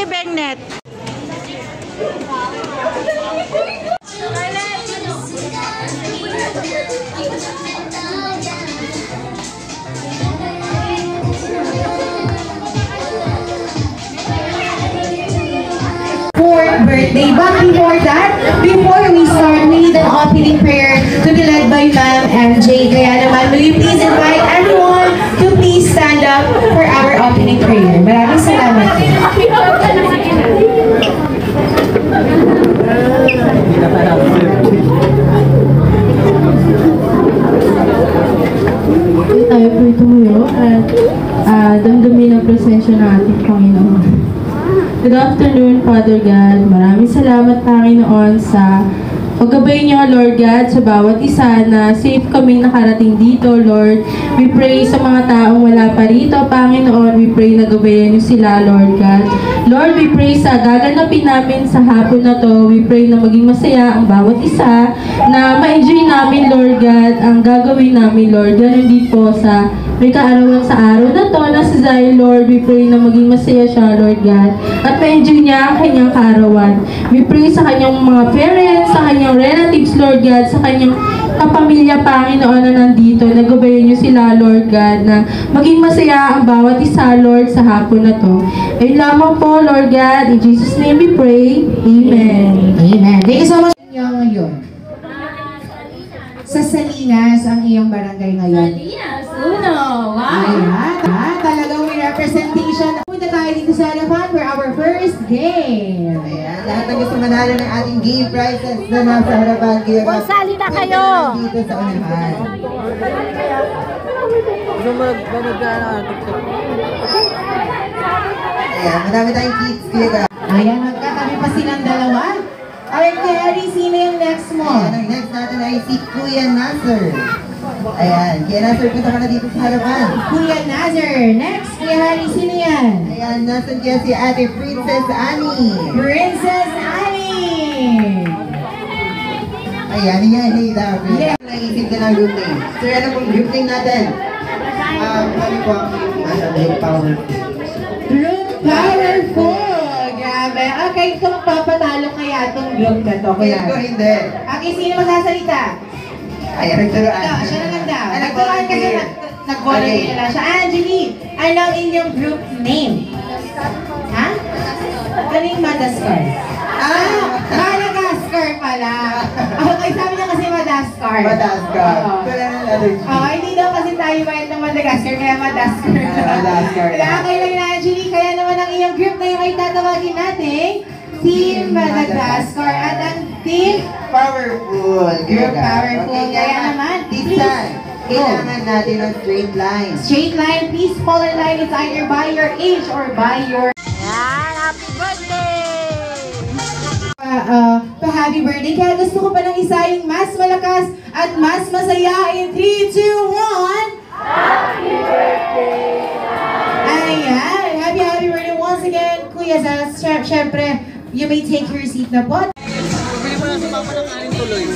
Ate Bengnet. Birthday. But before that, before we start, we need an opening prayer to be led by Ma'am MJ. Kaya naman, will you please invite everyone to please stand up for our opening prayer. Maraming salamat po. Tayo po tumuyo at damdamin ang presensya ng ating Panginoon. Good afternoon, Father God. Maraming salamat, Panginoon, sa paggabay niyo, Lord God, sa bawat isa na safe kaming nakarating dito, Lord. We pray sa mga taong wala pa rito, Panginoon. We pray na gabayan niyo sila, Lord God. Lord, we pray sa gaganapin namin sa hapon na to. We pray na maging masaya ang bawat isa, na ma-enjoy namin, Lord God, ang gagawin namin, Lord. Ganon din po sa may kaarawan sa araw na to na si Zay, Lord. We pray na maging masaya siya, Lord God, at ma-enjoy niya ang kanyang kaarawan. We pray sa kanyang mga parents, sa kanyang relatives, Lord God, sa kanyang kapamilya, Panginoon, na nandito. Nagabayan niyo sila, Lord God, na maging masaya ang bawat isa, Lord, sa hapon na to. Ayun lamang po, Lord God. In Jesus' name we pray. Amen. Amen. Thank you so much. Ngayon. Sa Salinas, ang iyong barangay ngayon. Salinas, uno. Wow. Ayan. Talagang may representation. Punta tayo dito sa harapan for our first game. Ayan. Lahat ng gusto manalo ng ating game prizes na nasa harapan. Sali na kayo! Dito sa unahan. Ayan. Madami tayong kids. Ayan, magkatabi pa silang dalawa. Alright, Kuya Harry, sino yung next mo? Ayan, ang next natin ay si Kuya Nasser. Ayan, Kuya Nasser, punta ka na dito sa harapan. Kuya Nasser. Next, Kuya Harry, sino yan? Ayan, nasan kaya si Ate Princess Annie. Princess Annie. Ayan, yan, hey, David. Naisip ka ng group name. Sir, ano pong group name natin? Ano po? Group Powerful. Group Powerful. Grabe. Okay, kung papatalo kaya itong group na to. Kuya ko, hindi. Okay, sino magsasalita? Ayan, nagturuan. No, siya na lang daw. Nagturuan kasi nag-volunteer na siya. Angeline, ano ang inyong group name? Ha? Ano yung Madagascar? Madagascar pala. Okay, sabi niya kasi Madagascar. Madagascar. Hindi daw kasi tayo bayad ng Madagascar, kaya Madagascar. Madagascar. Okay lang na, Angeline. Kaya naman ang iyong group na yung ay tatawagin natin, Team Madagascar. At ang Team Powerful. Group Powerful. Kaya naman, please. Kailangan natin ng straight line. Straight line, please fall in line. It's either by your age or by your... Yan, happy birthday! Happy birthday. Kaya gusto ko pa ng isa yung mas malakas at mas masaya in 3, 2, 1. Happy birthday! Ayan. Happy birthday once again, Kuya Zaz. Siyempre, you may take your seat na po. Pili mo lang sa mama ng aling tuloy.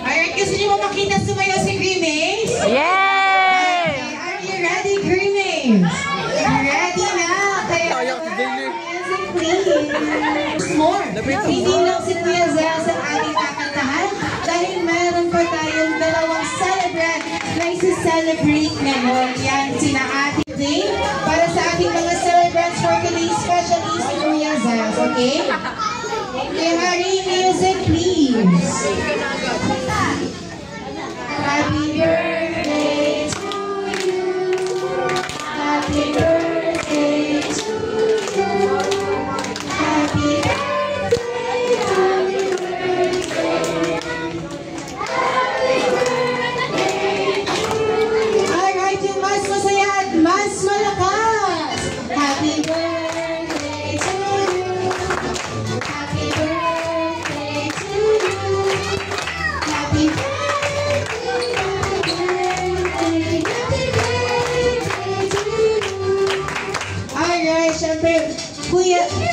Alright, gusto niyo mo makita sumayaw si Grimace? Yay! Okay, are you ready, Grimace? Ready na? Kaya music please. More. Hindi lang si Kuya Zaz ang ating kakantahan dahil meron pa tayong dalawang celebrant na isi-celebrate ngayon. Yan, sina Ate Dane para sa ating mga celebrants for today's special is si Kuya Zaz, okay? Okay, Harry, music please. Happy birthday to you. Happy birthday to you. Happy birthday, happy birthday. Happy birthday to you. Alright, yung mas masaya at mas malakas. Happy birthday to you. Happy birthday.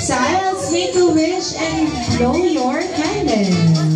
Siles, make a wish and blow your candle.